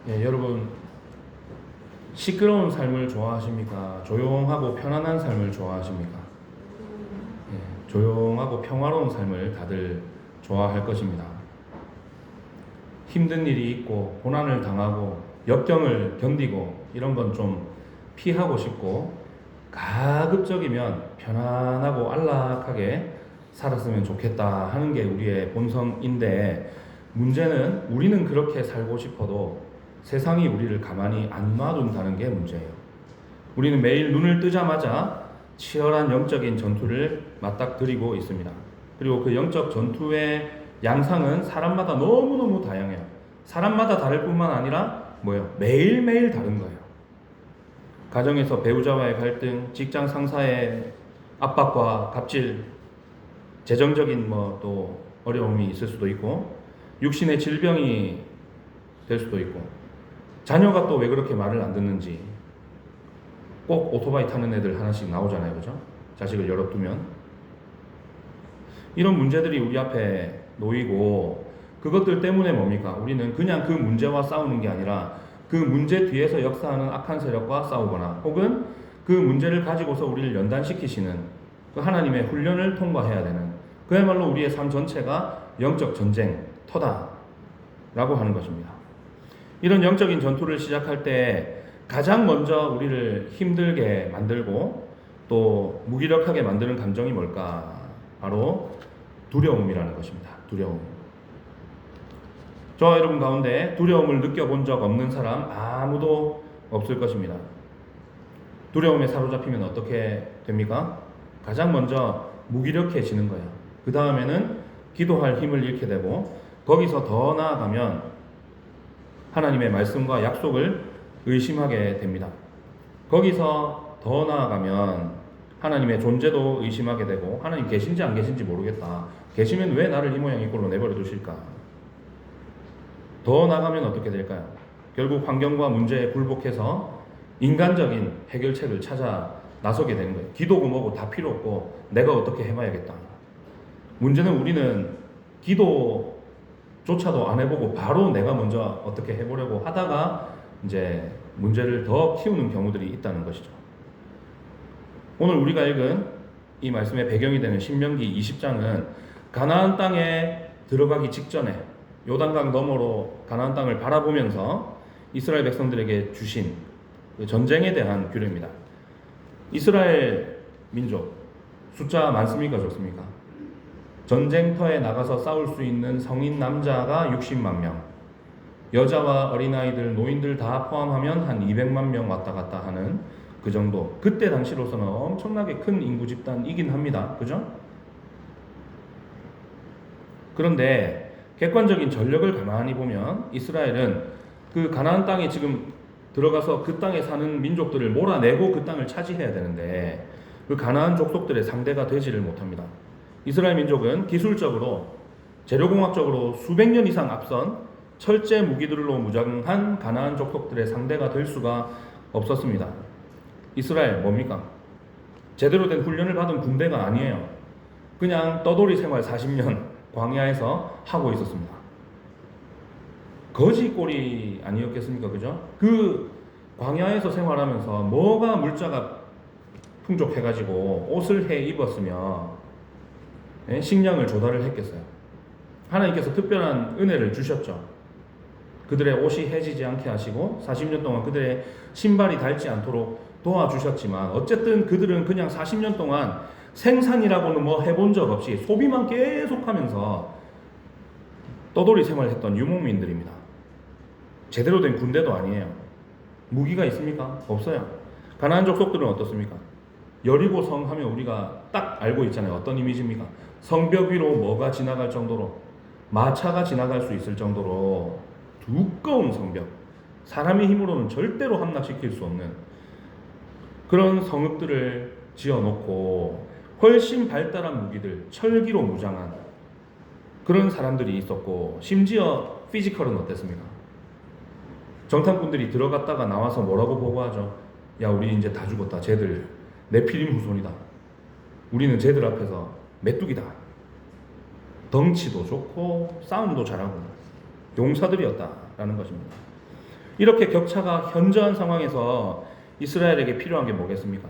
여러분, 시끄러운 삶을 좋아하십니까? 조용하고 편안한 삶을 좋아하십니까? 조용하고 평화로운 삶을 다들 좋아할 것입니다. 힘든 일이 있고 고난을 당하고 역경을 견디고 이런 건 좀 피하고 싶고, 가급적이면 편안하고 안락하게 살았으면 좋겠다 하는 게 우리의 본성인데, 문제는 우리는 그렇게 살고 싶어도 세상이 우리를 가만히 안 놔둔다는 게 문제예요. 우리는 매일 눈을 뜨자마자 치열한 영적인 전투를 맞닥뜨리고 있습니다. 그리고 그 영적 전투의 양상은 사람마다 너무너무 다양해요. 사람마다 다를 뿐만 아니라 매일매일 다른 거예요. 가정에서 배우자와의 갈등, 직장 상사의 압박과 갑질, 재정적인 또 어려움이 있을 수도 있고, 육신의 질병이 될 수도 있고, 자녀가 또 왜 그렇게 말을 안 듣는지, 꼭 오토바이 타는 애들 하나씩 나오잖아요, 그죠? 자식을 여럿 두면. 이런 문제들이 우리 앞에 놓이고, 그것들 때문에 뭡니까? 우리는 그냥 그 문제와 싸우는 게 아니라 그 문제 뒤에서 역사하는 악한 세력과 싸우거나, 혹은 그 문제를 가지고서 우리를 연단시키시는 그 하나님의 훈련을 통과해야 되는, 그야말로 우리의 삶 전체가 영적 전쟁터다라고 하는 것입니다. 이런 영적인 전투를 시작할 때 가장 먼저 우리를 힘들게 만들고 또 무기력하게 만드는 감정이 뭘까? 바로 두려움이라는 것입니다. 두려움. 저와 여러분 가운데 두려움을 느껴본 적 없는 사람 아무도 없을 것입니다. 두려움에 사로잡히면 어떻게 됩니까? 가장 먼저 무기력해지는 거예요. 그 다음에는 기도할 힘을 잃게 되고, 거기서 더 나아가면 하나님의 말씀과 약속을 의심하게 됩니다. 거기서 더 나아가면 하나님의 존재도 의심하게 되고, 하나님 계신지 안 계신지 모르겠다. 계시면 왜 나를 이 모양 이 꼴로 내버려 두실까? 더 나아가면 어떻게 될까요? 결국 환경과 문제에 굴복해서 인간적인 해결책을 찾아 나서게 되는 거예요. 기도고 뭐고 다 필요 없고 내가 어떻게 해봐야겠다. 문제는 우리는 기도조차도 안 해보고 바로 내가 먼저 어떻게 해보려고 하다가 이제 문제를 더 키우는 경우들이 있다는 것이죠. 오늘 우리가 읽은 이 말씀의 배경이 되는 신명기 20장은 가나안 땅에 들어가기 직전에 요단강 너머로 가나안 땅을 바라보면서 이스라엘 백성들에게 주신 전쟁에 대한 규례입니다. 이스라엘 민족 숫자 많습니까? 적습니까? 전쟁터에 나가서 싸울 수 있는 성인 남자가 60만 명, 여자와 어린아이들, 노인들 다 포함하면 한 200만 명 왔다 갔다 하는 그 정도. 그때 당시로서는 엄청나게 큰 인구 집단이긴 합니다. 그죠? 그런데 객관적인 전력을 가만히 보면 이스라엘은 그 가나안 땅에 지금 들어가서 그 땅에 사는 민족들을 몰아내고 그 땅을 차지해야 되는데, 그 가나안 족속들의 상대가 되지를 못합니다. 이스라엘 민족은 기술적으로, 재료공학적으로 수백 년 이상 앞선 철제 무기들로 무장한 가나안 족속들의 상대가 될 수가 없었습니다. 이스라엘 뭡니까? 제대로 된 훈련을 받은 군대가 아니에요. 그냥 떠돌이 생활 40년 광야에서 하고 있었습니다. 거지 꼴이 아니었겠습니까? 그죠? 그 광야에서 생활하면서 뭐가 물자가 풍족해가지고 옷을 해 입었으며 식량을 조달을 했겠어요. 하나님께서 특별한 은혜를 주셨죠. 그들의 옷이 해지지 않게 하시고 40년 동안 그들의 신발이 닳지 않도록 도와주셨지만, 어쨌든 그들은 그냥 40년 동안 생산이라고는 해본 적 없이 소비만 계속하면서 떠돌이 생활했던 유목민들입니다. 제대로 된 군대도 아니에요. 무기가 있습니까? 없어요. 가나안 족속들은 어떻습니까? 여리고성 하면 우리가 딱 알고 있잖아요. 어떤 이미지입니까? 성벽 위로 뭐가 지나갈 정도로, 마차가 지나갈 수 있을 정도로 두꺼운 성벽, 사람의 힘으로는 절대로 함락시킬 수 없는 그런 성읍들을 지어놓고 훨씬 발달한 무기들, 철기로 무장한 그런 사람들이 있었고, 심지어 피지컬은 어땠습니까? 정탐꾼들이 들어갔다가 나와서 뭐라고 보고하죠? 야, 우리 이제 다 죽었다. 쟤들 네피림 후손이다. 우리는 쟤들 앞에서 메뚜기다. 덩치도 좋고 싸움도 잘하고 용사들이었다라는 것입니다. 이렇게 격차가 현저한 상황에서 이스라엘에게 필요한 게 뭐겠습니까?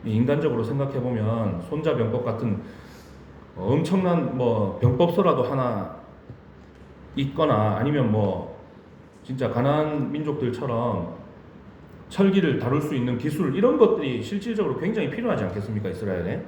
인간적으로 생각해 보면 손자병법 같은 엄청난 뭐 병법서라도 하나 있거나 아니면 뭐 진짜 가나안 민족들처럼 철기를 다룰 수 있는 기술 이런 것들이 실질적으로 굉장히 필요하지 않겠습니까? 이스라엘에.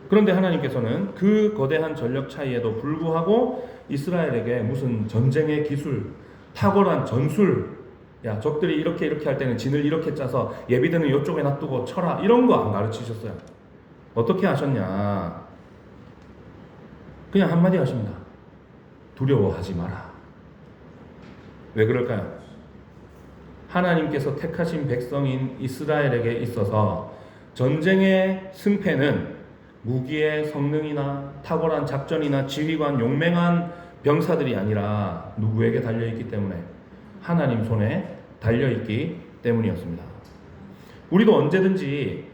그런데 하나님께서는 그 거대한 전력 차이에도 불구하고 이스라엘에게 무슨 전쟁의 기술, 탁월한 전술, 야 적들이 이렇게 할 때는 진을 이렇게 짜서 예비대는 이쪽에 놔두고 쳐라 이런 거 안 가르치셨어요. 어떻게 하셨냐? 그냥 한마디 하십니다. 두려워하지 마라. 왜 그럴까요? 하나님께서 택하신 백성인 이스라엘에게 있어서 전쟁의 승패는 무기의 성능이나 탁월한 작전이나 지휘관 용맹한 병사들이 아니라 누구에게 달려있기 때문에 하나님 손에 달려있기 때문이었습니다. 우리도 언제든지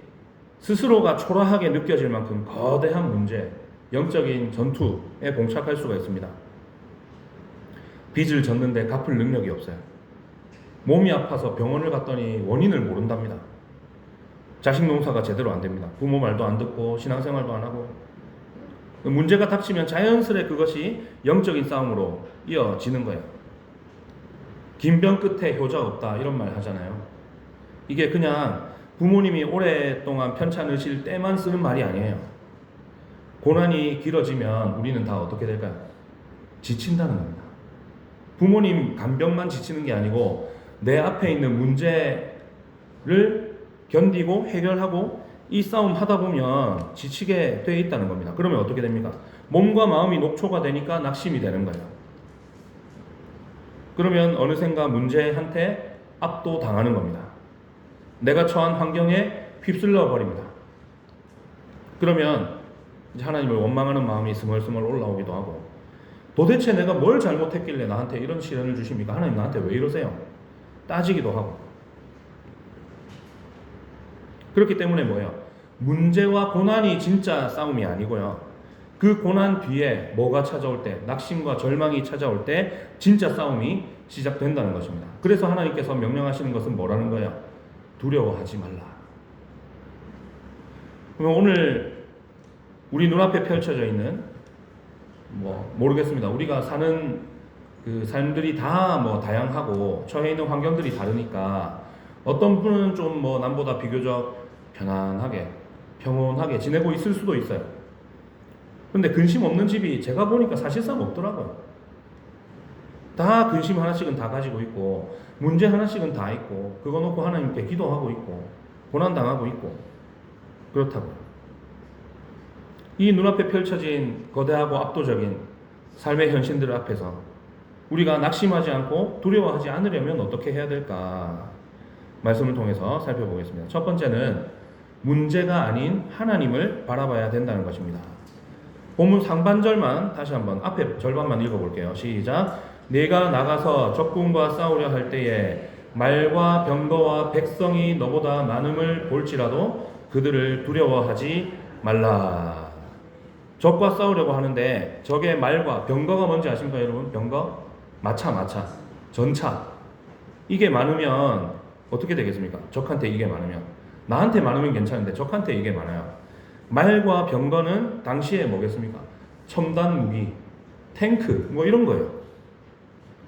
스스로가 초라하게 느껴질 만큼 거대한 문제, 영적인 전투에 봉착할 수가 있습니다. 빚을 졌는데 갚을 능력이 없어요. 몸이 아파서 병원을 갔더니 원인을 모른답니다. 자식 농사가 제대로 안 됩니다. 부모 말도 안 듣고 신앙생활도 안 하고 문제가 닥치면 자연스레 그것이 영적인 싸움으로 이어지는 거예요. 긴 병 끝에 효자 없다 이런 말 하잖아요. 이게 그냥 부모님이 오랫동안 편찮으실 때만 쓰는 말이 아니에요. 고난이 길어지면 우리는 다 어떻게 될까요? 지친다는 겁니다. 부모님 간병만 지치는 게 아니고 내 앞에 있는 문제를 견디고 해결하고 이 싸움 하다 보면 지치게 돼 있다는 겁니다. 그러면 어떻게 됩니까? 몸과 마음이 녹초가 되니까 낙심이 되는 거예요. 그러면 어느샌가 문제한테 압도당하는 겁니다. 내가 처한 환경에 휩쓸려 버립니다. 그러면 이제 하나님을 원망하는 마음이 스멀스멀 올라오기도 하고 도대체 내가 뭘 잘못했길래 나한테 이런 시련을 주십니까? 하나님 나한테 왜 이러세요? 따지기도 하고. 그렇기 때문에 뭐예요? 문제와 고난이 진짜 싸움이 아니고요. 그 고난 뒤에 뭐가 찾아올 때, 낙심과 절망이 찾아올 때 진짜 싸움이 시작된다는 것입니다. 그래서 하나님께서 명령하시는 것은 뭐라는 거예요? 두려워하지 말라. 그럼 오늘 우리 눈앞에 펼쳐져 있는 모르겠습니다. 우리가 사는 그 삶들이 다 다양하고 처해 있는 환경들이 다르니까 어떤 분은 좀 남보다 비교적 편안하게 평온하게 지내고 있을 수도 있어요. 근데 근심 없는 집이 제가 보니까 사실상 없더라고요. 다 근심 하나씩은 다 가지고 있고 문제 하나씩은 다 있고 그거 놓고 하나님께 기도하고 있고 고난당하고 있고 그렇다고요. 이 눈앞에 펼쳐진 거대하고 압도적인 삶의 현실들 앞에서 우리가 낙심하지 않고 두려워하지 않으려면 어떻게 해야 될까? 말씀을 통해서 살펴보겠습니다. 첫 번째는 문제가 아닌 하나님을 바라봐야 된다는 것입니다. 본문 상반절만 다시 한번 앞에 절반만 읽어볼게요. 시작. 네가 나가서 적군과 싸우려 할 때에 말과 병거와 백성이 너보다 많음을 볼지라도 그들을 두려워하지 말라. 적과 싸우려고 하는데 적의 말과 병거가 뭔지 아십니까 여러분? 병거? 마차 전차. 이게 많으면 어떻게 되겠습니까? 적한테 이게 많으면 나한테 많으면 괜찮은데 적한테 이게 많아요. 말과 병거는 당시에 뭐겠습니까? 첨단 무기, 탱크 이런 거예요.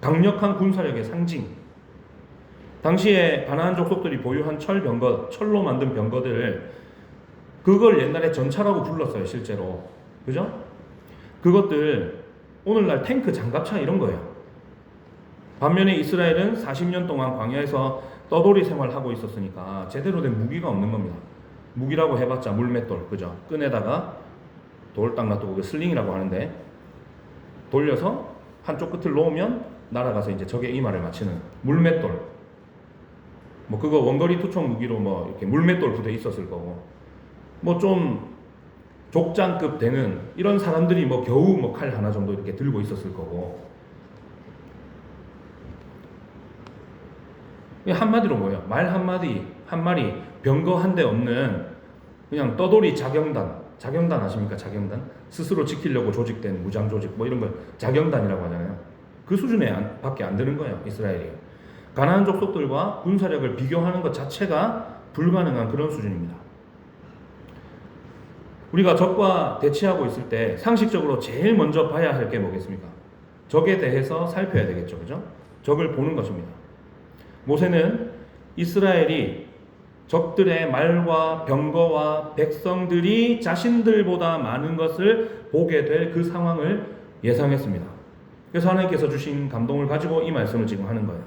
강력한 군사력의 상징. 당시에 가나안 족속들이 보유한 철로 만든 병거들 그걸 옛날에 전차라고 불렀어요. 실제로. 그죠? 그것들 오늘날 탱크, 장갑차 이런 거예요. 반면에 이스라엘은 40년 동안 광야에서 떠돌이 생활하고 있었으니까 제대로 된 무기가 없는 겁니다. 무기라고 해봤자 물맷돌, 그죠? 끈에다가 돌 딱 놔두고 그 슬링이라고 하는데 돌려서 한쪽 끝을 놓으면 날아가서 이제 적의 이마를 맞추는 물맷돌. 그거 원거리 투척 무기로 이렇게 물맷돌 부대 있었을 거고 좀 족장급 되는 이런 사람들이 겨우 칼 하나 정도 이렇게 들고 있었을 거고. 한마디로 뭐예요? 말 한마디, 한 마리, 병거 한 대 없는 그냥 떠돌이 자경단 아십니까? 자경단? 스스로 지키려고 조직된 무장 조직 이런 걸 자경단이라고 하잖아요. 그 수준에 밖에 안 되는 거예요. 이스라엘이. 가나안 족속들과 군사력을 비교하는 것 자체가 불가능한 그런 수준입니다. 우리가 적과 대치하고 있을 때 상식적으로 제일 먼저 봐야 할 게 뭐겠습니까? 적에 대해서 살펴야 되겠죠. 그죠? 적을 보는 것입니다. 모세는 이스라엘이 적들의 말과 병거와 백성들이 자신들보다 많은 것을 보게 될 그 상황을 예상했습니다. 그래서 하나님께서 주신 감동을 가지고 이 말씀을 지금 하는 거예요.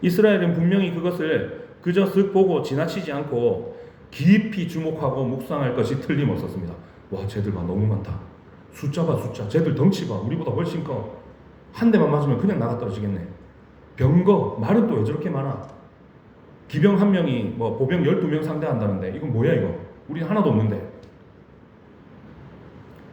이스라엘은 분명히 그것을 그저 쓱 보고 지나치지 않고 깊이 주목하고 묵상할 것이 틀림없었습니다. 와, 쟤들 봐, 너무 많다. 숫자 봐, 숫자. 쟤들 덩치 봐, 우리보다 훨씬 커. 한 대만 맞으면 그냥 나가 떨어지겠네. 병거, 말은 또 왜 저렇게 많아? 기병 한 명이 뭐 보병 12명 상대한다는데 이건 뭐야 이거? 우리 하나도 없는데.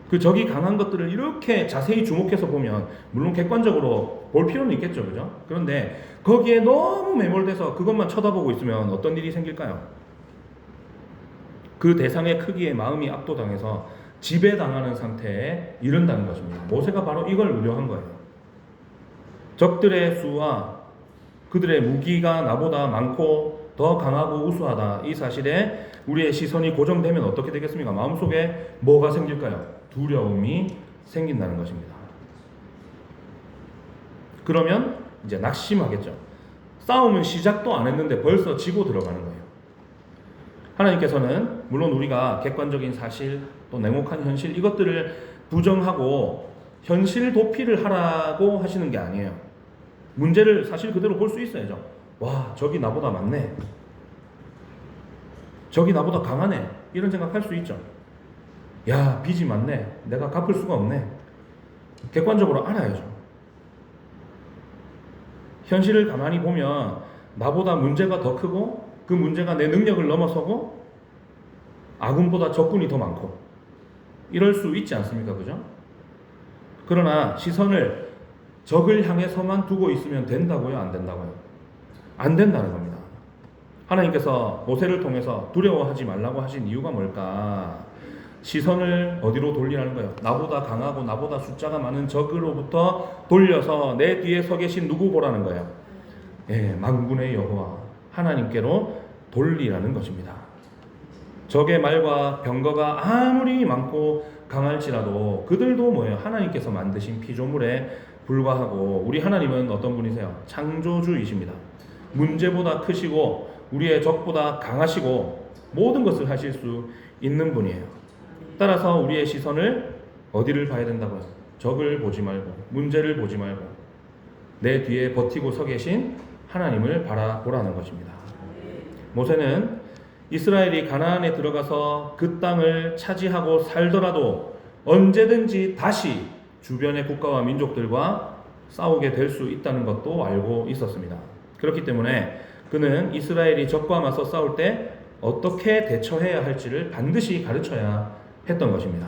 그 적이 강한 것들을 이렇게 자세히 주목해서 보면 물론 객관적으로 볼 필요는 있겠죠. 그죠? 그런데 거기에 너무 매몰돼서 그것만 쳐다보고 있으면 어떤 일이 생길까요? 그 대상의 크기에 마음이 압도당해서 지배당하는 상태에 이른다는 것입니다. 모세가 바로 이걸 우려한 거예요. 적들의 수와 그들의 무기가 나보다 많고 더 강하고 우수하다. 이 사실에 우리의 시선이 고정되면 어떻게 되겠습니까? 마음속에 뭐가 생길까요? 두려움이 생긴다는 것입니다. 그러면 이제 낙심하겠죠. 싸움은 시작도 안 했는데 벌써 지고 들어가는 거예요. 하나님께서는 물론 우리가 객관적인 사실 또 냉혹한 현실 이것들을 부정하고 현실 도피를 하라고 하시는 게 아니에요. 문제를 사실 그대로 볼 수 있어야죠. 와, 저기 나보다 많네. 저기 나보다 강하네. 이런 생각할 수 있죠. 야, 빚이 많네. 내가 갚을 수가 없네. 객관적으로 알아야죠. 현실을 가만히 보면 나보다 문제가 더 크고 그 문제가 내 능력을 넘어서고 아군보다 적군이 더 많고 이럴 수 있지 않습니까? 그죠? 그러나 시선을 적을 향해서만 두고 있으면 된다고요? 안 된다고요? 안 된다는 겁니다. 하나님께서 모세를 통해서 두려워하지 말라고 하신 이유가 뭘까? 시선을 어디로 돌리라는 거예요? 나보다 강하고 나보다 숫자가 많은 적으로부터 돌려서 내 뒤에 서 계신 누구 보라는 거예요? 예, 만군의 여호와 하나님께로 돌리라는 것입니다. 적의 말과 병거가 아무리 많고 강할지라도 그들도 뭐예요? 하나님께서 만드신 피조물에 불과하고 우리 하나님은 어떤 분이세요? 창조주이십니다. 문제보다 크시고 우리의 적보다 강하시고 모든 것을 하실 수 있는 분이에요. 따라서 우리의 시선을 어디를 봐야 된다고요? 적을 보지 말고 문제를 보지 말고 내 뒤에 버티고 서 계신 하나님을 바라보라는 것입니다. 모세는 이스라엘이 가나안에 들어가서 그 땅을 차지하고 살더라도 언제든지 다시 주변의 국가와 민족들과 싸우게 될 수 있다는 것도 알고 있었습니다. 그렇기 때문에 그는 이스라엘이 적과 맞서 싸울 때 어떻게 대처해야 할지를 반드시 가르쳐야 했던 것입니다.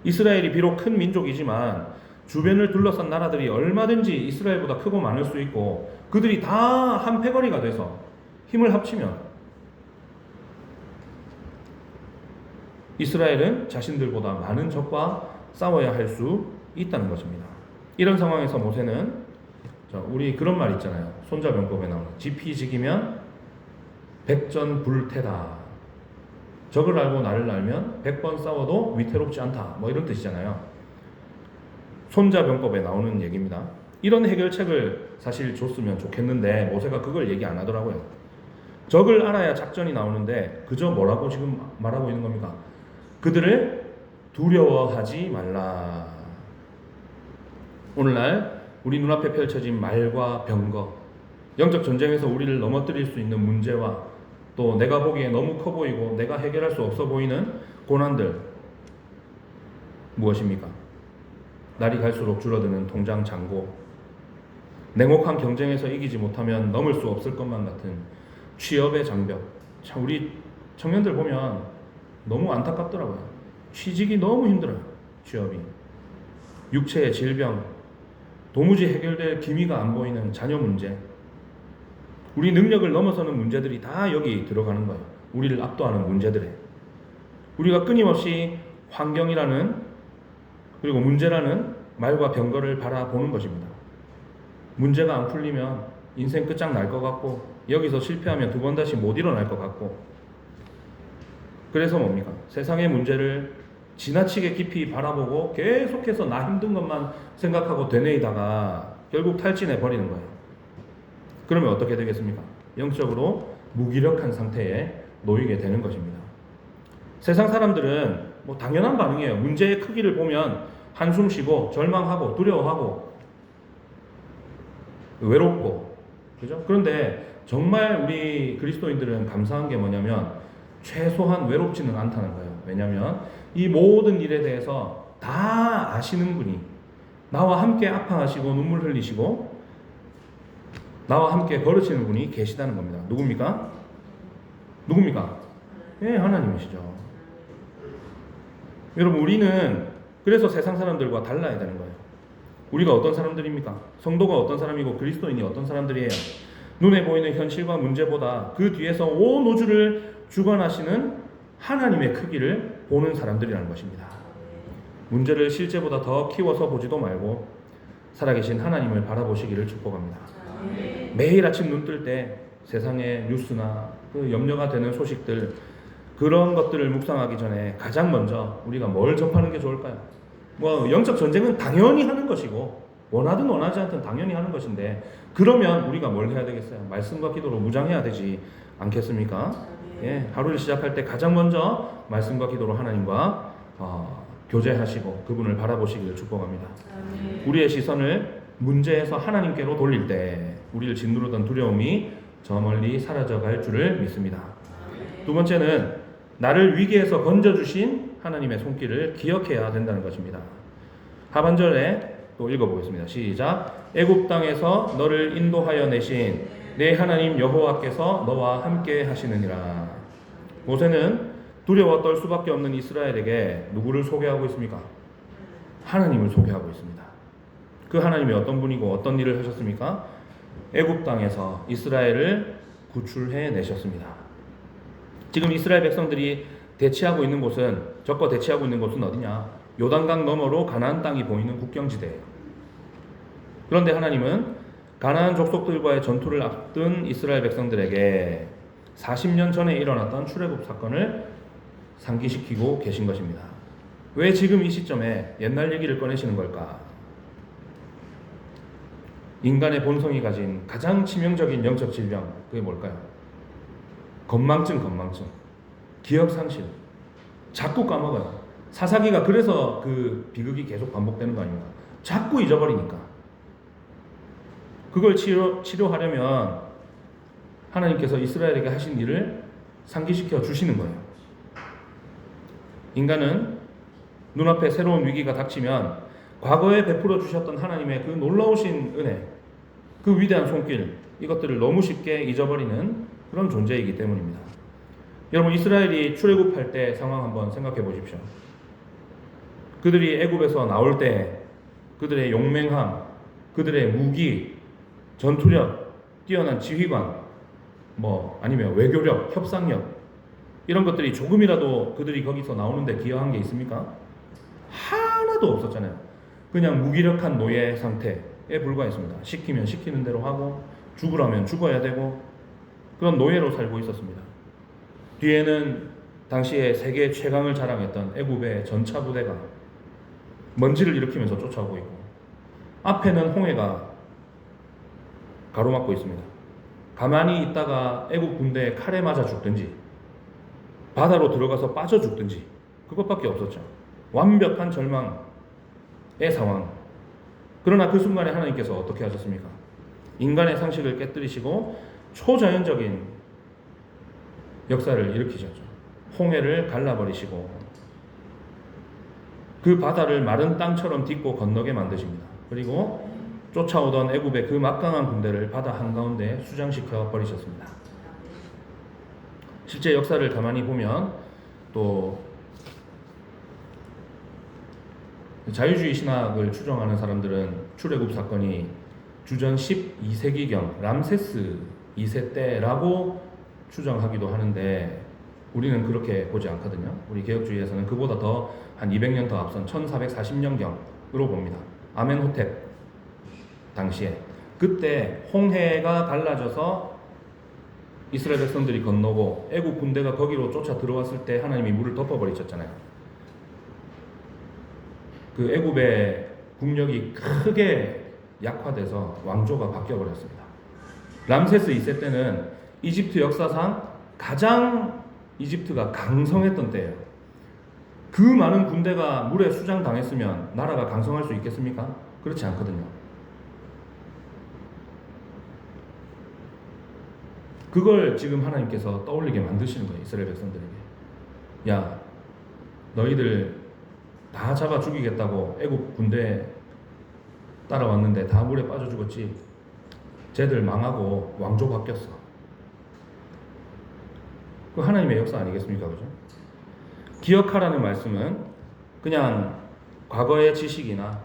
이스라엘이 비록 큰 민족이지만 주변을 둘러싼 나라들이 얼마든지 이스라엘보다 크고 많을 수 있고 그들이 다 한 패거리가 돼서 힘을 합치면 이스라엘은 자신들보다 많은 적과 싸워야 할 수 있다는 것입니다. 이런 상황에서 모세는 우리 그런 말 있잖아요. 손자병법에 나오는 지피지기면 백전불태다. 적을 알고 나를 알면 100번 싸워도 위태롭지 않다. 뭐 이런 뜻이잖아요. 손자병법에 나오는 얘기입니다. 이런 해결책을 사실 줬으면 좋겠는데 모세가 그걸 얘기 안 하더라고요. 적을 알아야 작전이 나오는데 그저 뭐라고 지금 말하고 있는 겁니까? 그들을 두려워하지 말라. 오늘날 우리 눈앞에 펼쳐진 말과 병거, 영적 전쟁에서 우리를 넘어뜨릴 수 있는 문제와 또 내가 보기에 너무 커 보이고 내가 해결할 수 없어 보이는 고난들 무엇입니까? 날이 갈수록 줄어드는 통장 잔고, 냉혹한 경쟁에서 이기지 못하면 넘을 수 없을 것만 같은 취업의 장벽. 참 우리 청년들 보면 너무 안타깝더라고요. 취직이 너무 힘들어요. 취업이. 육체의 질병, 도무지 해결될 기미가 안 보이는 자녀 문제, 우리 능력을 넘어서는 문제들이 다 여기 들어가는 거예요. 우리를 압도하는 문제들에 우리가 끊임없이 환경이라는 그리고 문제라는 말과 병거를 바라보는 것입니다. 문제가 안 풀리면 인생 끝장날 것 같고, 여기서 실패하면 두 번 다시 못 일어날 것 같고, 그래서 뭡니까? 세상의 문제를 지나치게 깊이 바라보고 계속해서 나 힘든 것만 생각하고 되뇌이다가 결국 탈진해 버리는 거예요. 그러면 어떻게 되겠습니까? 영적으로 무기력한 상태에 놓이게 되는 것입니다. 세상 사람들은 뭐 당연한 반응이에요. 문제의 크기를 보면 한숨 쉬고 절망하고 두려워하고 외롭고, 그죠? 그런데 정말 우리 그리스도인들은 감사한 게 뭐냐면 최소한 외롭지는 않다는 거예요. 왜냐하면 이 모든 일에 대해서 다 아시는 분이, 나와 함께 아파하시고 눈물 흘리시고 나와 함께 걸으시는 분이 계시다는 겁니다. 누굽니까? 예, 하나님이시죠. 여러분, 우리는 그래서 세상 사람들과 달라야 되는 거예요. 우리가 어떤 사람들입니까? 성도가 어떤 사람이고 그리스도인이 어떤 사람들이에요? 눈에 보이는 현실과 문제보다 그 뒤에서 온 우주를 주관하시는 하나님의 크기를 보는 사람들이라는 것입니다. 문제를 실제보다 더 키워서 보지도 말고 살아계신 하나님을 바라보시기를 축복합니다. 매일 아침 눈 뜰 때 세상의 뉴스나 그 염려가 되는 소식들, 그런 것들을 묵상하기 전에 가장 먼저 우리가 뭘 접하는 게 좋을까요? 뭐 영적 전쟁은 당연히 하는 것이고 원하든 원하지 않든 당연히 하는 것인데, 그러면 우리가 뭘 해야 되겠어요? 말씀과 기도로 무장해야 되지 않겠습니까? 예, 하루를 시작할 때 가장 먼저 말씀과 기도로 하나님과 교제하시고 그분을 바라보시기를 축복합니다. 우리의 시선을 문제에서 하나님께로 돌릴 때 우리를 짓누르던 두려움이 저 멀리 사라져갈 줄을 믿습니다. 두 번째는 나를 위기에서 건져주신 하나님의 손길을 기억해야 된다는 것입니다. 하반절에 또 읽어보겠습니다. 시작. 애굽 땅에서 너를 인도하여 내신 내 하나님 여호와께서 너와 함께 하시느니라. 모세는 두려워 떨 수밖에 없는 이스라엘에게 누구를 소개하고 있습니까? 하나님을 소개하고 있습니다. 그 하나님이 어떤 분이고 어떤 일을 하셨습니까? 애굽 땅에서 이스라엘을 구출해 내셨습니다. 지금 이스라엘 백성들이 대치하고 있는 곳은, 적과 대치하고 있는 곳은 어디냐? 요단강 너머로 가나안 땅이 보이는 국경지대예요. 그런데 하나님은 가나안 족속들과의 전투를 앞둔 이스라엘 백성들에게 40년 전에 일어났던 출애굽 사건을 상기시키고 계신 것입니다. 왜 지금 이 시점에 옛날 얘기를 꺼내시는 걸까? 인간의 본성이 가진 가장 치명적인 영적 질병, 그게 뭘까요? 건망증, 기억상실. 자꾸 까먹어요. 사사기가 그래서 그 비극이 계속 반복되는 거 아닙니까? 자꾸 잊어버리니까. 그걸 치료하려면 하나님께서 이스라엘에게 하신 일을 상기시켜 주시는 거예요. 인간은 눈앞에 새로운 위기가 닥치면 과거에 베풀어 주셨던 하나님의 그 놀라우신 은혜, 그 위대한 손길, 이것들을 너무 쉽게 잊어버리는 그런 존재이기 때문입니다. 여러분, 이스라엘이 출애굽할 때 상황 한번 생각해 보십시오. 그들이 애굽에서 나올 때 그들의 용맹함, 그들의 무기, 전투력, 뛰어난 지휘관, 아니면 외교력, 협상력, 이런 것들이 조금이라도 그들이 거기서 나오는데 기여한 게 있습니까? 하나도 없었잖아요. 그냥 무기력한 노예 상태에 불과했습니다. 시키면 시키는 대로 하고 죽으라면 죽어야 되고 그런 노예로 살고 있었습니다. 뒤에는 당시에 세계 최강을 자랑했던 애굽의 전차 부대가 먼지를 일으키면서 쫓아오고 있고, 앞에는 홍해가 가로막고 있습니다. 가만히 있다가 애굽 군대에 칼에 맞아 죽든지 바다로 들어가서 빠져 죽든지 그것밖에 없었죠. 완벽한 절망의 상황. 그러나 그 순간에 하나님께서 어떻게 하셨습니까? 인간의 상식을 깨뜨리시고 초자연적인 역사를 일으키셨죠. 홍해를 갈라버리시고 그 바다를 마른 땅처럼 딛고 건너게 만드십니다. 그리고 쫓아오던 애굽의 그 막강한 군대를 바다 한가운데 수장시켜 버리셨습니다. 실제 역사를 가만히 보면 또 자유주의 신학을 추종하는 사람들은 출애굽 사건이 주전 12세기경 람세스 2세 때라고 추정하기도 하는데, 우리는 그렇게 보지 않거든요. 우리 개혁주의에서는 그보다 더 한 200년 더 앞선 1440년경으로 봅니다. 아멘호텝 당시에, 그때 홍해가 갈라져서 이스라엘 백성들이 건너고 애국 군대가 거기로 쫓아 들어왔을 때 하나님이 물을 덮어버리셨잖아요. 그 애국의 국력이 크게 약화돼서 왕조가 바뀌어버렸습니다. 람세스 2세 때는 이집트 역사상 가장 이집트가 강성했던 때예요. 그 많은 군대가 물에 수장당했으면 나라가 강성할 수 있겠습니까? 그렇지 않거든요. 그걸 지금 하나님께서 떠올리게 만드시는 거예요. 이스라엘 백성들에게. 야, 너희들 다 잡아 죽이겠다고 애국 군대 따라왔는데 다 물에 빠져 죽었지. 쟤들 망하고 왕조 바뀌었어. 그 하나님의 역사 아니겠습니까? 그죠? 기억하라는 말씀은 그냥 과거의 지식이나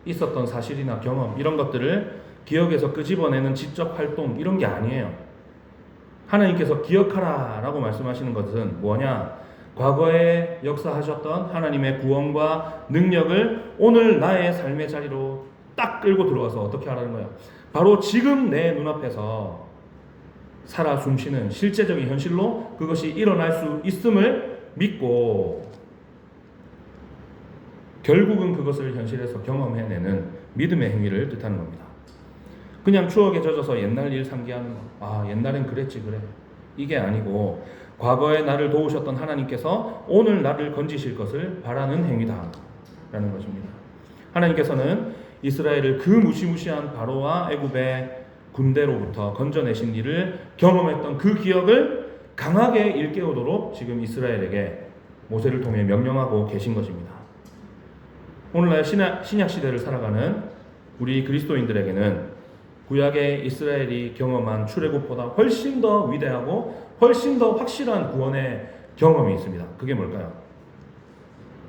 있었던 사실이나 경험 이런 것들을 기억에서 끄집어내는 지적 활동 이런 게 아니에요. 하나님께서 기억하라라고 말씀하시는 것은 뭐냐? 과거에 역사하셨던 하나님의 구원과 능력을 오늘 나의 삶의 자리로 딱 끌고 들어와서 어떻게 하라는 거예요? 바로 지금 내 눈앞에서 살아 숨쉬는 실제적인 현실로 그것이 일어날 수 있음을 믿고 결국은 그것을 현실에서 경험해내는 믿음의 행위를 뜻하는 겁니다. 그냥 추억에 젖어서 옛날 일 상기하는 거. 아, 옛날엔 그랬지 그래. 이게 아니고 과거에 나를 도우셨던 하나님께서 오늘 나를 건지실 것을 바라는 행위다 라는 것입니다. 하나님께서는 이스라엘을 그 무시무시한 바로와 애굽의 군대로부터 건져내신 일을 경험했던 그 기억을 강하게 일깨우도록 지금 이스라엘에게 모세를 통해 명령하고 계신 것입니다. 오늘날 신약 시대를 살아가는 우리 그리스도인들에게는 구약의 이스라엘이 경험한 출애굽보다 훨씬 더 위대하고 훨씬 더 확실한 구원의 경험이 있습니다. 그게 뭘까요?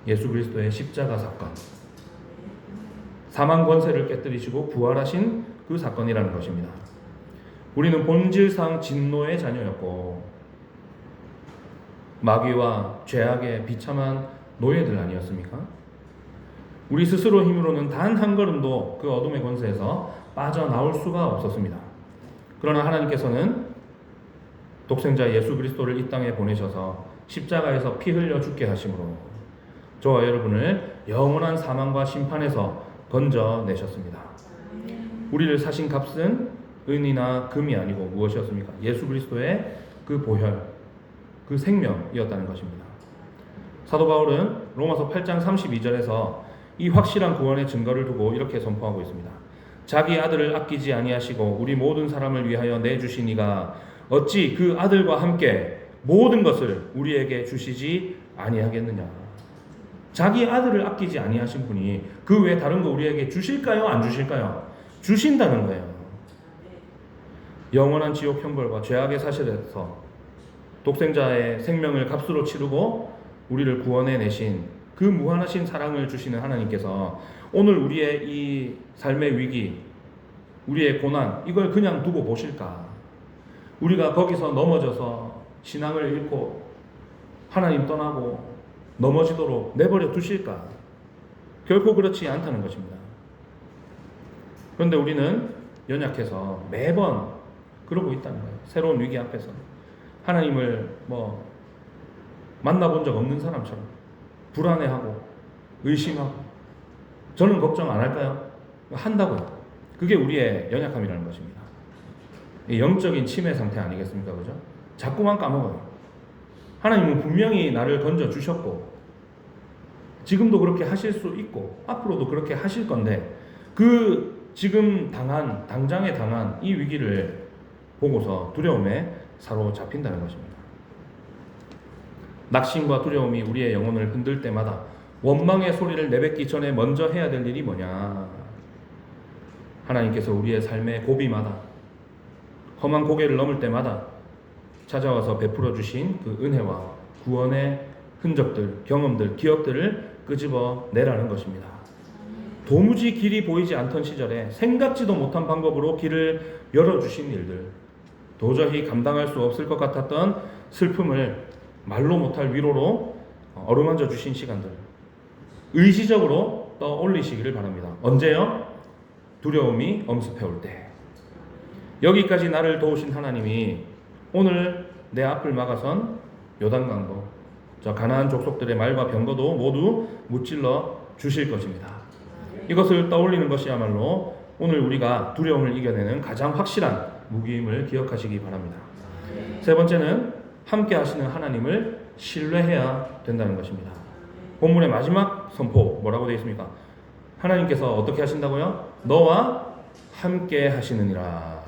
예수 그리스도의 십자가 사건. 사망 권세를 깨뜨리시고 부활하신 그 사건이라는 것입니다. 우리는 본질상 진노의 자녀였고 마귀와 죄악의 비참한 노예들 아니었습니까? 우리 스스로 힘으로는 단 한 걸음도 그 어둠의 권세에서 빠져나올 수가 없었습니다. 그러나 하나님께서는 독생자 예수 그리스도를 이 땅에 보내셔서 십자가에서 피 흘려 죽게 하심으로 저와 여러분을 영원한 사망과 심판에서 건져내셨습니다. 우리를 사신 값은 은이나 금이 아니고 무엇이었습니까? 예수 그리스도의 그 보혈, 그 생명이었다는 것입니다. 사도 바울은 로마서 8장 32절에서 이 확실한 구원의 증거를 두고 이렇게 선포하고 있습니다. 자기 아들을 아끼지 아니하시고 우리 모든 사람을 위하여 내주시니가 어찌 그 아들과 함께 모든 것을 우리에게 주시지 아니하겠느냐. 자기 아들을 아끼지 아니하신 분이 그 외에 다른 거 우리에게 주실까요? 안 주실까요? 주신다는 거예요. 영원한 지옥 형벌과 죄악의 사실에서 독생자의 생명을 값으로 치르고 우리를 구원해 내신 그 무한하신 사랑을 주시는 하나님께서 오늘 우리의 이 삶의 위기, 우리의 고난 이걸 그냥 두고 보실까? 우리가 거기서 넘어져서 신앙을 잃고 하나님 떠나고 넘어지도록 내버려 두실까? 결코 그렇지 않다는 것입니다. 그런데 우리는 연약해서 매번 그러고 있다는 거예요. 새로운 위기 앞에서 하나님을 만나본 적 없는 사람처럼 불안해하고 의심하고 저는 걱정 안 할까요? 한다고요. 그게 우리의 연약함이라는 것입니다. 영적인 치매 상태 아니겠습니까? 그죠? 자꾸만 까먹어요. 하나님은 분명히 나를 건져 주셨고 지금도 그렇게 하실 수 있고 앞으로도 그렇게 하실 건데 그 지금 당장에 당한 이 위기를 보고서 두려움에 사로잡힌다는 것입니다. 낙심과 두려움이 우리의 영혼을 흔들 때마다 원망의 소리를 내뱉기 전에 먼저 해야 될 일이 뭐냐? 하나님께서 우리의 삶의 고비마다 험한 고개를 넘을 때마다 찾아와서 베풀어 주신 그 은혜와 구원의 흔적들, 경험들, 기억들을 끄집어 내라는 것입니다. 도무지 길이 보이지 않던 시절에 생각지도 못한 방법으로 길을 열어주신 일들, 도저히 감당할 수 없을 것 같았던 슬픔을 말로 못할 위로로 어루만져 주신 시간들, 의지적으로 떠올리시기를 바랍니다. 언제요? 두려움이 엄습해올 때. 여기까지 나를 도우신 하나님이 오늘 내 앞을 막아선 요단강도, 저 가나안 족속들의 말과 병거도 모두 무찔러 주실 것입니다. 이것을 떠올리는 것이야말로 오늘 우리가 두려움을 이겨내는 가장 확실한 무기임을 기억하시기 바랍니다. 세 번째는 함께 하시는 하나님을 신뢰해야 된다는 것입니다. 본문의 마지막 선포 뭐라고 되어 있습니까? 하나님께서 어떻게 하신다고요? 너와 함께 하시느니라.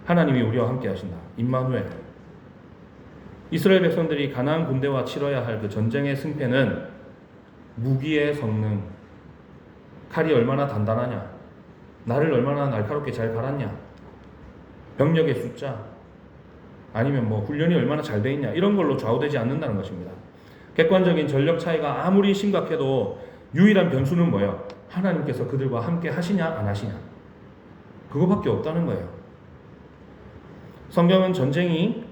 하나님이 우리와 함께 하신다. 임마누엘. 이스라엘 백성들이 가나안 군대와 치러야 할 그 전쟁의 승패는 무기의 성능, 칼이 얼마나 단단하냐, 나를 얼마나 날카롭게 잘 갈았냐, 병력의 숫자, 아니면 뭐 훈련이 얼마나 잘 돼 있냐, 이런 걸로 좌우되지 않는다는 것입니다. 객관적인 전력 차이가 아무리 심각해도 유일한 변수는 뭐예요? 하나님께서 그들과 함께 하시냐 안 하시냐, 그거밖에 없다는 거예요. 성경은 전쟁이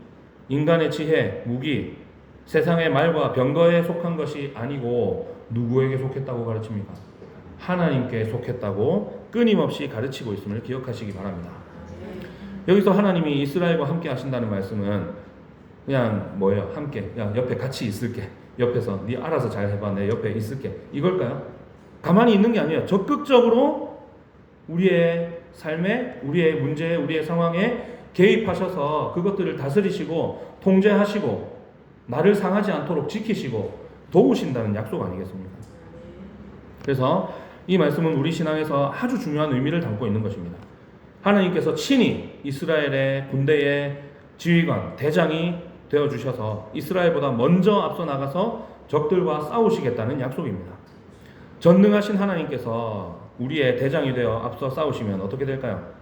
인간의 지혜, 무기, 세상의 말과 병거에 속한 것이 아니고 누구에게 속했다고 가르칩니까? 하나님께 속했다고 끊임없이 가르치고 있음을 기억하시기 바랍니다. 여기서 하나님이 이스라엘과 함께 하신다는 말씀은 그냥 뭐예요? 함께, 야 옆에 같이 있을게, 옆에서 네 알아서 잘 해봐, 내 옆에 있을게, 이걸까요? 가만히 있는 게 아니에요. 적극적으로 우리의 삶에, 우리의 문제에, 우리의 상황에 개입하셔서 그것들을 다스리시고 통제하시고 나를 상하지 않도록 지키시고 도우신다는 약속 아니겠습니까? 그래서 이 말씀은 우리 신앙에서 아주 중요한 의미를 담고 있는 것입니다. 하나님께서 친히 이스라엘의 군대의 지휘관, 대장이 되어주셔서 이스라엘보다 먼저 앞서 나가서 적들과 싸우시겠다는 약속입니다. 전능하신 하나님께서 우리의 대장이 되어 앞서 싸우시면 어떻게 될까요?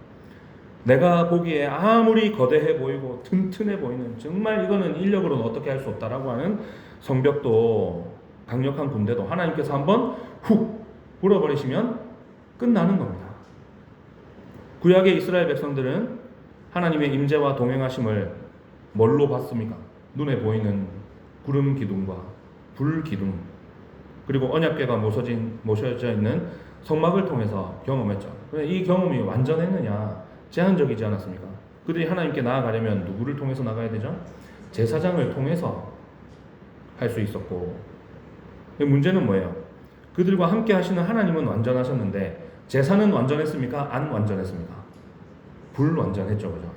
내가 보기에 아무리 거대해 보이고 튼튼해 보이는, 정말 이거는 인력으로는 어떻게 할 수 없다라고 하는 성벽도, 강력한 군대도 하나님께서 한번 훅 불어버리시면 끝나는 겁니다. 구약의 이스라엘 백성들은 하나님의 임재와 동행하심을 뭘로 봤습니까? 눈에 보이는 구름 기둥과 불 기둥, 그리고 언약궤가 모셔져 있는 성막을 통해서 경험했죠. 이 경험이 완전했느냐? 제한적이지 않았습니까? 그들이 하나님께 나아가려면 누구를 통해서 나가야 되죠? 제사장을 통해서 할 수 있었고, 문제는 뭐예요? 그들과 함께 하시는 하나님은 완전하셨는데 제사는 완전했습니까? 안 완전했습니까? 불완전했죠, 그죠?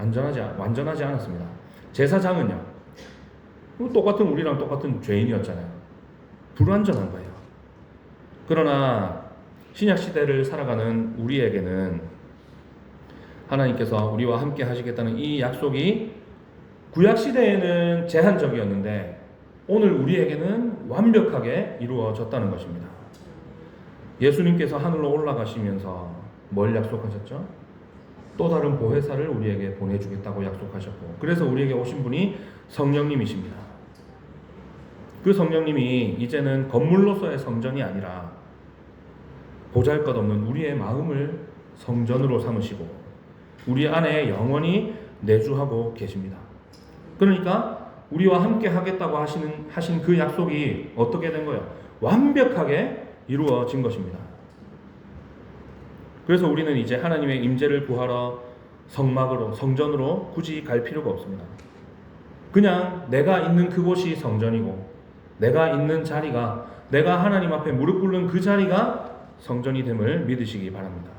완전하지 않았습니다. 제사장은요, 똑같은, 우리랑 똑같은 죄인이었잖아요. 불완전한 거예요. 그러나 신약 시대를 살아가는 우리에게는 하나님께서 우리와 함께 하시겠다는 이 약속이 구약 시대에는 제한적이었는데 오늘 우리에게는 완벽하게 이루어졌다는 것입니다. 예수님께서 하늘로 올라가시면서 뭘 약속하셨죠? 또 다른 보혜사를 우리에게 보내주겠다고 약속하셨고, 그래서 우리에게 오신 분이 성령님이십니다. 그 성령님이 이제는 건물로서의 성전이 아니라 보잘것없는 우리의 마음을 성전으로 삼으시고 우리 안에 영원히 내주하고 계십니다. 그러니까 우리와 함께 하겠다고 하신 그 약속이 어떻게 된 거예요? 완벽하게 이루어진 것입니다. 그래서 우리는 이제 하나님의 임재를 구하러 성막으로, 성전으로 굳이 갈 필요가 없습니다. 그냥 내가 있는 그곳이 성전이고, 내가 있는 자리가, 내가 하나님 앞에 무릎 꿇는 그 자리가 성전이 됨을 믿으시기 바랍니다.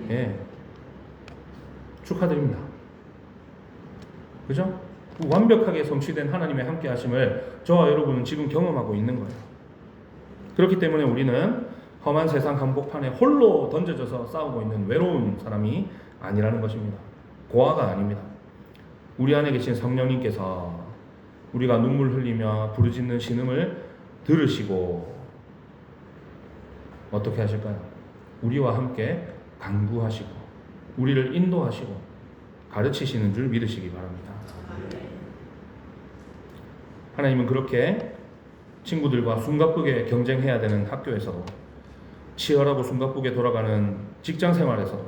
예. 축하드립니다. 그죠? 완벽하게 성취된 하나님의 함께 하심을 저와 여러분은 지금 경험하고 있는 거예요. 그렇기 때문에 우리는 험한 세상 한복판에 홀로 던져져서 싸우고 있는 외로운 사람이 아니라는 것입니다. 고아가 아닙니다. 우리 안에 계신 성령님께서 우리가 눈물 흘리며 부르짖는 신음을 들으시고 어떻게 하실까요? 우리와 함께 강구하시고 우리를 인도하시고 가르치시는 줄 믿으시기 바랍니다. 하나님은 그렇게 친구들과 숨가쁘게 경쟁해야 되는 학교에서도, 치열하고 숨가쁘게 돌아가는 직장 생활에서도,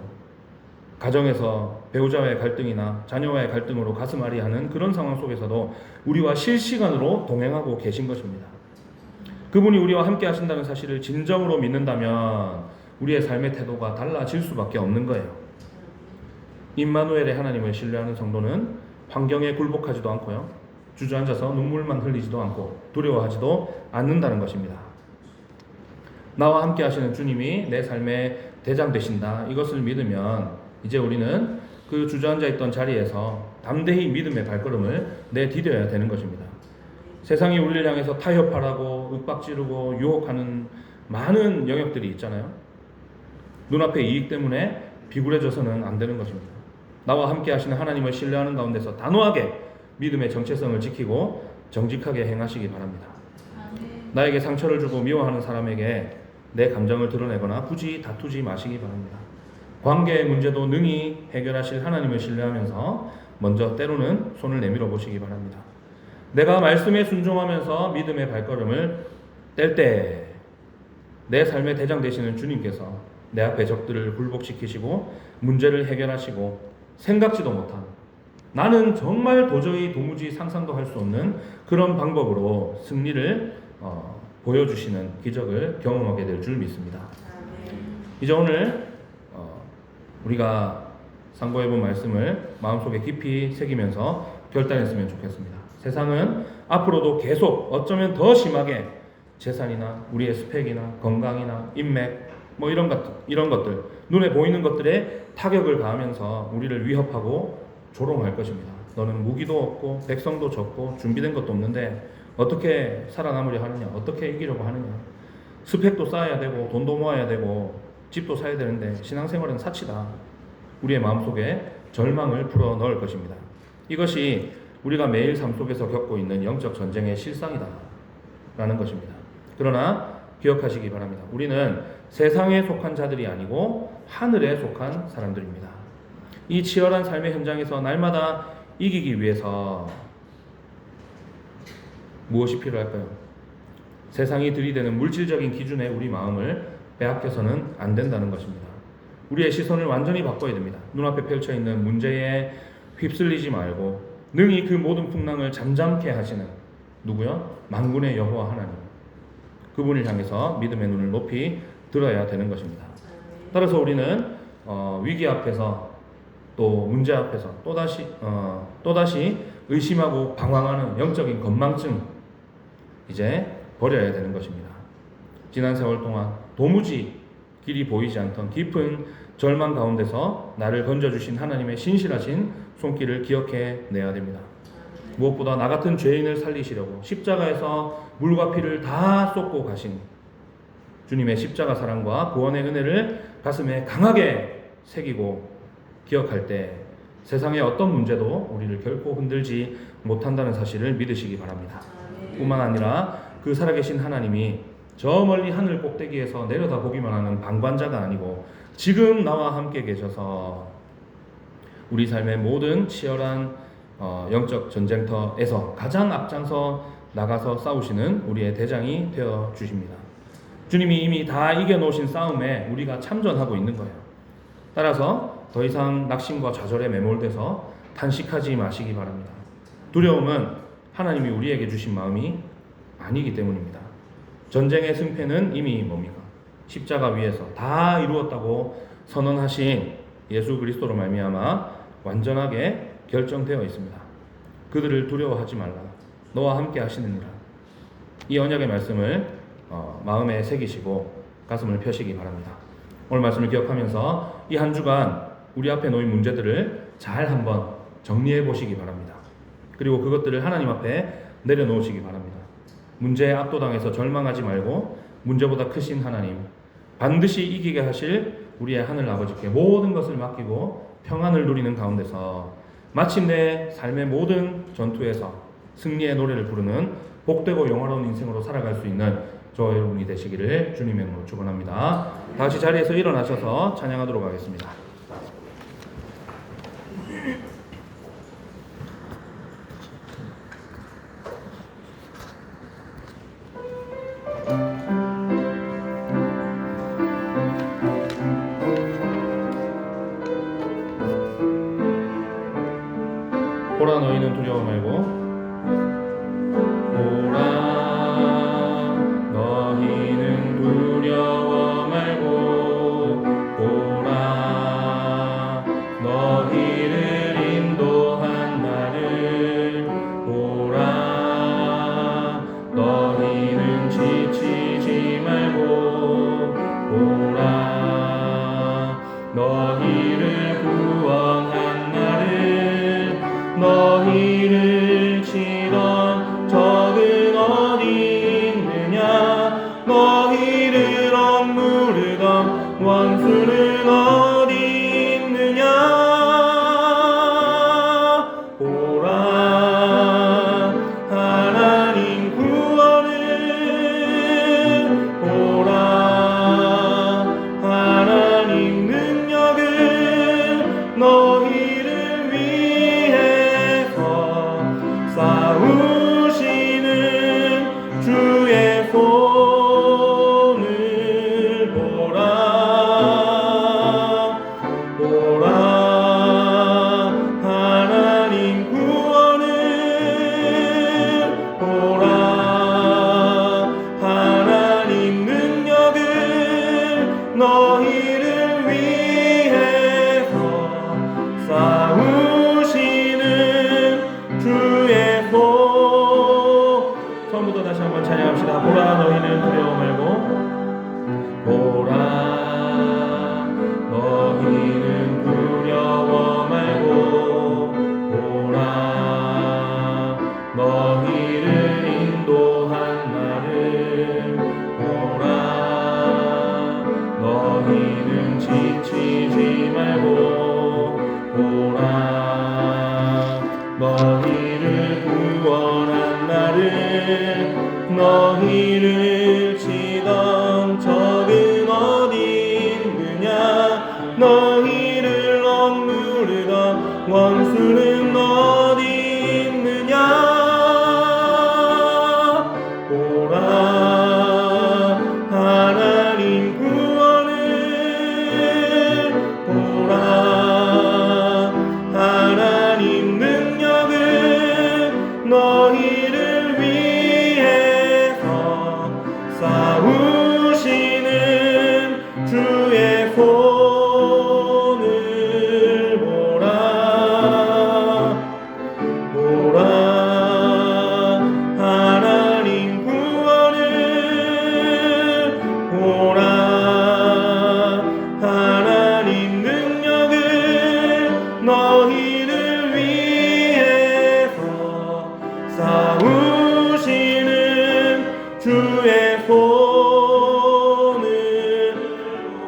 가정에서 배우자와의 갈등이나 자녀와의 갈등으로 가슴앓이하는 그런 상황 속에서도 우리와 실시간으로 동행하고 계신 것입니다. 그분이 우리와 함께 하신다는 사실을 진정으로 믿는다면 우리의 삶의 태도가 달라질 수밖에 없는 거예요. 임마누엘의 하나님을 신뢰하는 성도는 환경에 굴복하지도 않고요, 주저앉아서 눈물만 흘리지도 않고 두려워하지도 않는다는 것입니다. 나와 함께 하시는 주님이 내 삶의 대장 되신다, 이것을 믿으면 이제 우리는 그 주저앉아 있던 자리에서 담대히 믿음의 발걸음을 내디뎌야 되는 것입니다. 세상이 우리를 향해서 타협하라고 윽박지르고 유혹하는 많은 영역들이 있잖아요. 눈앞의 이익 때문에 비굴해져서는 안 되는 것입니다. 나와 함께 하시는 하나님을 신뢰하는 가운데서 단호하게 믿음의 정체성을 지키고 정직하게 행하시기 바랍니다. 나에게 상처를 주고 미워하는 사람에게 내 감정을 드러내거나 굳이 다투지 마시기 바랍니다. 관계의 문제도 능히 해결하실 하나님을 신뢰하면서 먼저 때로는 손을 내밀어 보시기 바랍니다. 내가 말씀에 순종하면서 믿음의 발걸음을 뗄 때 내 삶의 대장 되시는 주님께서 내 앞에 적들을 굴복시키시고 문제를 해결하시고 생각지도 못한, 나는 정말 도무지 상상도 할 수 없는 그런 방법으로 승리를 보여주시는 기적을 경험하게 될 줄 믿습니다. 이제 오늘 우리가 상고해본 말씀을 마음속에 깊이 새기면서 결단했으면 좋겠습니다. 세상은 앞으로도 계속 어쩌면 더 심하게 재산이나 우리의 스펙이나 건강이나 인맥 이런 것들, 눈에 보이는 것들에 타격을 가하면서 우리를 위협하고 조롱할 것입니다. 너는 무기도 없고 백성도 적고 준비된 것도 없는데 어떻게 살아남으려 하느냐, 어떻게 이기려고 하느냐, 스펙도 쌓아야 되고 돈도 모아야 되고 집도 사야 되는데 신앙생활은 사치다. 우리의 마음속에 절망을 풀어 넣을 것입니다. 이것이 우리가 매일 삶 속에서 겪고 있는 영적 전쟁의 실상이다 라는 것입니다. 그러나 기억하시기 바랍니다. 우리는 세상에 속한 자들이 아니고 하늘에 속한 사람들입니다. 이 치열한 삶의 현장에서 날마다 이기기 위해서 무엇이 필요할까요? 세상이 들이대는 물질적인 기준에 우리 마음을 빼앗겨서는 안 된다는 것입니다. 우리의 시선을 완전히 바꿔야 됩니다. 눈앞에 펼쳐있는 문제에 휩쓸리지 말고 능히 그 모든 풍랑을 잠잠케 하시는 누구요? 만군의 여호와 하나님, 그분을 향해서 믿음의 눈을 높이 들어야 되는 것입니다. 따라서 우리는 위기 앞에서 또 문제 앞에서 또다시 의심하고 방황하는 영적인 건망증 이제 버려야 되는 것입니다. 지난 세월 동안 도무지 길이 보이지 않던 깊은 절망 가운데서 나를 건져주신 하나님의 신실하신 손길을 기억해 내야 됩니다. 무엇보다 나 같은 죄인을 살리시려고 십자가에서 물과 피를 다 쏟고 가신 주님의 십자가 사랑과 구원의 은혜를 가슴에 강하게 새기고 기억할 때 세상의 어떤 문제도 우리를 결코 흔들지 못한다는 사실을 믿으시기 바랍니다. 뿐만 아니라 그 살아계신 하나님이 저 멀리 하늘 꼭대기에서 내려다보기만 하는 방관자가 아니고 지금 나와 함께 계셔서 우리 삶의 모든 치열한 영적 전쟁터에서 가장 앞장서 나가서 싸우시는 우리의 대장이 되어 주십니다. 주님이 이미 다 이겨놓으신 싸움에 우리가 참전하고 있는 거예요. 따라서 더 이상 낙심과 좌절에 매몰돼서 탄식하지 마시기 바랍니다. 두려움은 하나님이 우리에게 주신 마음이 아니기 때문입니다. 전쟁의 승패는 이미 뭡니까? 십자가 위에서 다 이루었다고 선언하신 예수 그리스도로 말미암아 완전하게 결정되어 있습니다. 그들을 두려워하지 말라. 너와 함께 하시느니라. 이 언약의 말씀을 마음에 새기시고 가슴을 펴시기 바랍니다. 오늘 말씀을 기억하면서 이 한 주간 우리 앞에 놓인 문제들을 잘 한번 정리해 보시기 바랍니다. 그리고 그것들을 하나님 앞에 내려놓으시기 바랍니다. 문제에 압도당해서 절망하지 말고 문제보다 크신 하나님, 반드시 이기게 하실 우리의 하늘 아버지께 모든 것을 맡기고 평안을 누리는 가운데서 마침내 삶의 모든 전투에서 승리의 노래를 부르는 복되고 영화로운 인생으로 살아갈 수 있는 저와 여러분이 되시기를 주님의 이름으로 축원합니다. 다시 자리에서 일어나셔서 찬양하도록 하겠습니다. 보라 너희는 두려워 말고 보라 너 구원은 어디 있느냐. 보라 하나님 구원은, 보라 하나님 능력은 너희를 위해서 싸우시는 주의 손을 보라. 보라 하나님 구원은, 보라 하나님 능력은 너희를 위해서 싸우시는 주의 손. 처음부터 다시 한번 찬양합시다. 보라 너희는 두려워 말고, 보라 너희는 두려워 말고, 보라 너희를 인도한 나를, 보라 너희는 지치지 말고, 보라 너희를 구원한 나를, 너희를 치던 적은 어디 있느냐. 너희를 억누르던 원수는 어디 있느냐. 보라 하나님 구원을, 보라 하나님 능력은 너희를 위해서 싸우시는 주의 손을 보라. 보라 하나님 구원을, 보라 하나님 능력은 너희를 위해서 싸우시는 주의 손을.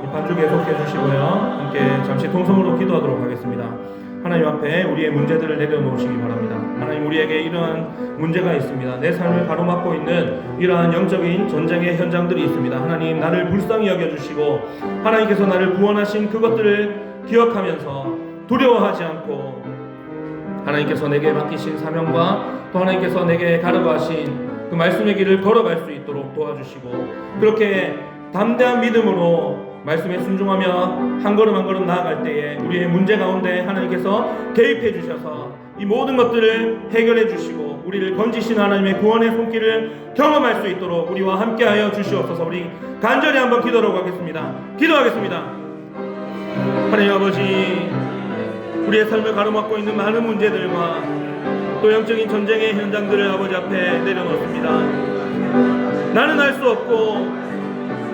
이 반주 계속해 주시고요. 함께 잠시 통성으로 기도하도록 하겠습니다. 하나님 앞에 우리의 문제들을 내려놓으시기 바랍니다. 하나님, 우리에게 이러한 문제가 있습니다. 내 삶을 가로막고 있는 이러한 영적인 전쟁의 현장들이 있습니다. 하나님, 나를 불쌍히 여겨주시고 하나님께서 나를 구원하신 그것들을 기억하면서 두려워하지 않고 하나님께서 내게 맡기신 사명과 또 하나님께서 내게 가르고 하신 그 말씀의 길을 걸어갈 수 있도록 도와주시고, 그렇게 담대한 믿음으로 말씀에 순종하며 한 걸음 한 걸음 나아갈 때에 우리의 문제 가운데 하나님께서 개입해 주셔서 이 모든 것들을 해결해 주시고 우리를 건지신 하나님의 구원의 손길을 경험할 수 있도록 우리와 함께하여 주시옵소서. 우리 간절히 한번 기도하러 가겠습니다. 기도하겠습니다. 하나님 아버지, 우리의 삶을 가로막고 있는 많은 문제들과 또 영적인 전쟁의 현장들을 아버지 앞에 내려놓습니다. 나는 할 수 없고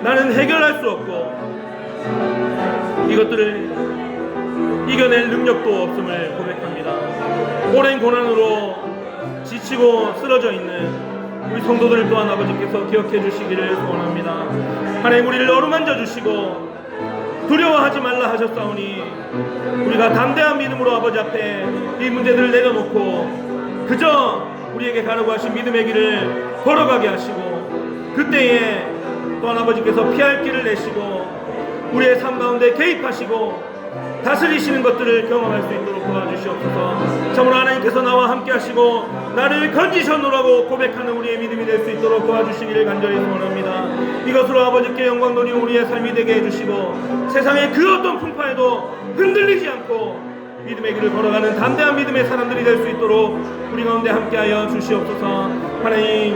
나는 해결할 수 없고 이것들을 이겨낼 능력도 없음을 고백합니다. 오랜 고난으로 지치고 쓰러져 있는 우리 성도들을 또한 아버지께서 기억해 주시기를 소원합니다. 하나님, 우리를 어루만져 주시고 두려워하지 말라 하셨사오니 우리가 담대한 믿음으로 아버지 앞에 이 문제들을 내려놓고 그저 우리에게 가라고 하신 믿음의 길을 걸어가게 하시고, 그때에 또한 아버지께서 피할 길을 내시고 우리의 삶 가운데 개입하시고 다스리시는 것들을 경험할 수 있도록 도와주시옵소서. 참으로 하나님께서 나와 함께 하시고 나를 건지셨노라고 고백하는 우리의 믿음이 될 수 있도록 도와주시기를 간절히 소원합니다. 이것으로 아버지께 영광 돌리는 우리의 삶이 되게 해주시고 세상의 그 어떤 풍파에도 흔들리지 않고 믿음의 길을 걸어가는 담대한 믿음의 사람들이 될 수 있도록 우리 가운데 함께하여 주시옵소서. 하나님,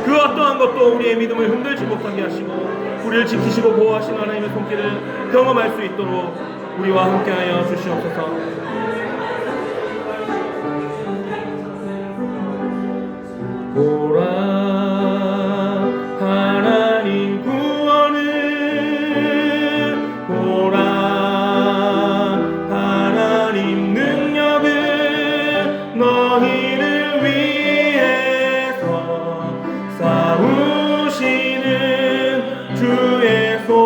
그 어떠한 것도 우리의 믿음을 흔들지 못하게 하시고 우리를 지키시고 보호하시는 하나님의 손길을 경험할 수 있도록 우리와 함께하여 주시옵소서. 보라 하나님 구원을, 보라 하나님 능력을 너희를 위해서 싸우시는 주의 손을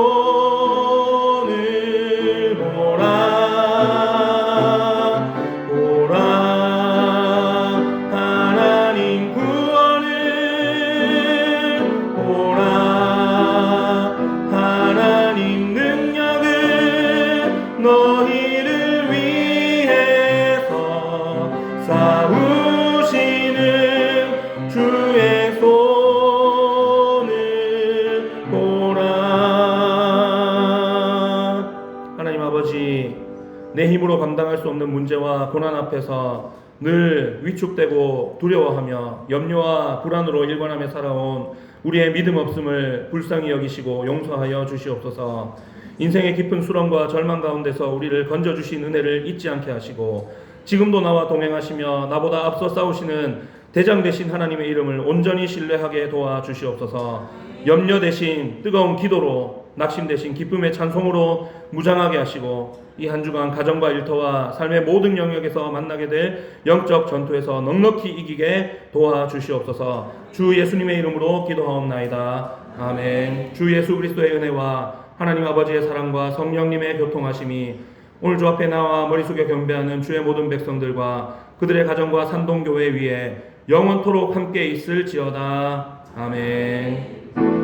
너희를 위해서 싸우시는 주의 손을 보라. 하나님 아버지, 내 힘으로 감당할 수 없는 문제와 고난 앞에서 늘 위축되고 두려워하며 염려와 불안으로 일관하며 살아온 우리의 믿음 없음을 불쌍히 여기시고 용서하여 주시옵소서. 인생의 깊은 수렁과 절망 가운데서 우리를 건져주신 은혜를 잊지 않게 하시고 지금도 나와 동행하시며 나보다 앞서 싸우시는 대장 되신 하나님의 이름을 온전히 신뢰하게 도와주시옵소서. 염려 대신 뜨거운 기도로, 낙심 대신 기쁨의 찬송으로 무장하게 하시고 이 한 주간 가정과 일터와 삶의 모든 영역에서 만나게 될 영적 전투에서 넉넉히 이기게 도와주시옵소서. 주 예수님의 이름으로 기도하옵나이다. 아멘. 주 예수 그리스도의 은혜와 하나님 아버지의 사랑과 성령님의 교통하심이 오늘 주 앞에 나와 머리 숙여 경배하는 주의 모든 백성들과 그들의 가정과 산동교회 위에 영원토록 함께 있을지어다. 아멘.